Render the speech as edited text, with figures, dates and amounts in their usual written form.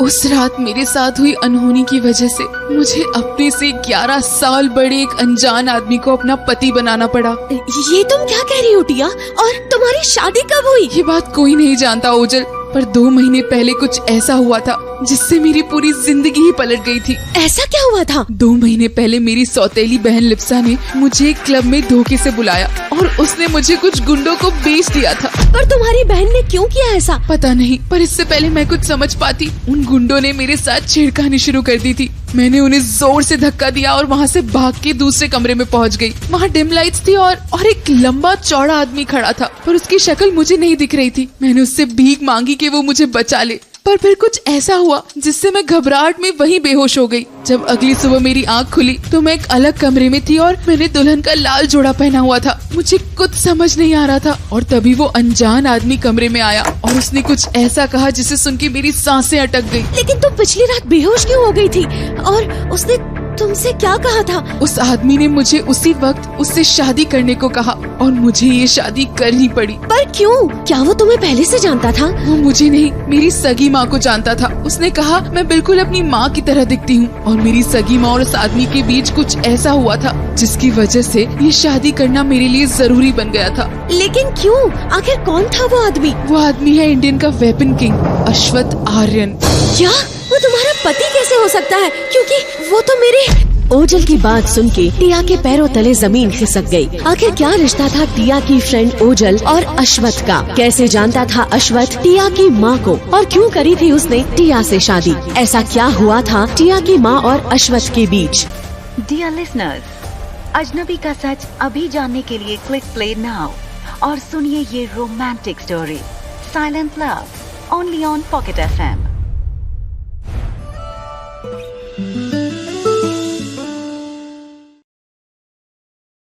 उस रात मेरे साथ हुई अनहोनी की वजह से मुझे अपने से 11 साल बड़े एक अनजान आदमी को अपना पति बनाना पड़ा। ये तुम क्या कह रही हो टिया? और तुम्हारी शादी कब हुई? ये बात कोई नहीं जानता ओजल, पर 2 महीने पहले कुछ ऐसा हुआ था जिससे मेरी पूरी जिंदगी ही पलट गई थी। ऐसा क्या हुआ था? 2 महीने पहले मेरी सौतेली बहन लिप्सा ने मुझे एक क्लब में धोखे से बुलाया और उसने मुझे कुछ गुंडों को बेच दिया था। पर तुम्हारी बहन ने क्यों किया ऐसा? पता नहीं, पर इससे पहले मैं कुछ समझ पाती उन गुंडों ने मेरे साथ छेड़खानी शुरू कर दी थी। मैंने उन्हें जोर से धक्का दिया और वहाँ से भाग के दूसरे कमरे में पहुँच गई। वहाँ डिम लाइट्स थी और एक लंबा चौड़ा आदमी खड़ा था, पर उसकी शक्ल मुझे नहीं दिख रही थी। मैंने उससे भीख मांगी कि वो मुझे बचा ले, पर फिर कुछ ऐसा हुआ जिससे मैं घबराहट में वहीं बेहोश हो गई। जब अगली सुबह मेरी आंख खुली तो मैं एक अलग कमरे में थी और मैंने दुल्हन का लाल जोड़ा पहना हुआ था। मुझे कुछ समझ नहीं आ रहा था और तभी वो अनजान आदमी कमरे में आया और उसने कुछ ऐसा कहा जिसे सुन के मेरी सांसें अटक गई। लेकिन तुम पिछली रात बेहोश क्यों हो गई थी? और उसने तुमसे क्या कहा था? उस आदमी ने मुझे उसी वक्त उससे शादी करने को कहा और मुझे ये शादी करनी पड़ी। पर क्यों? क्या वो तुम्हें पहले से जानता था? वो मुझे नहीं, मेरी सगी माँ को जानता था। उसने कहा मैं बिल्कुल अपनी माँ की तरह दिखती हूँ और मेरी सगी माँ और उस आदमी के बीच कुछ ऐसा हुआ था जिसकी वजह से ये शादी करना मेरे लिए जरूरी बन गया था। लेकिन क्यों? आखिर कौन था वो आदमी? वो आदमी है इंडियन का वेपन किंग अश्वथ आर्यन। क्या वो तुम्हारा पति कैसे हो सकता है? क्योंकि वो तो मेरे... ओजल की बात सुन के टिया के पैरों तले जमीन खिसक गई। आखिर क्या रिश्ता था टिया की फ्रेंड ओजल और अश्वथ का? कैसे जानता था अश्वथ टिया की माँ को और क्यों करी थी उसने टिया से शादी? ऐसा क्या हुआ था टिया की माँ और अश्वथ के बीच? डियर लिसनर्स, अजनबी का सच अभी जानने के लिए क्लिक प्ले नाउ और सुनिए ये romantic story silent love only on pocket FM।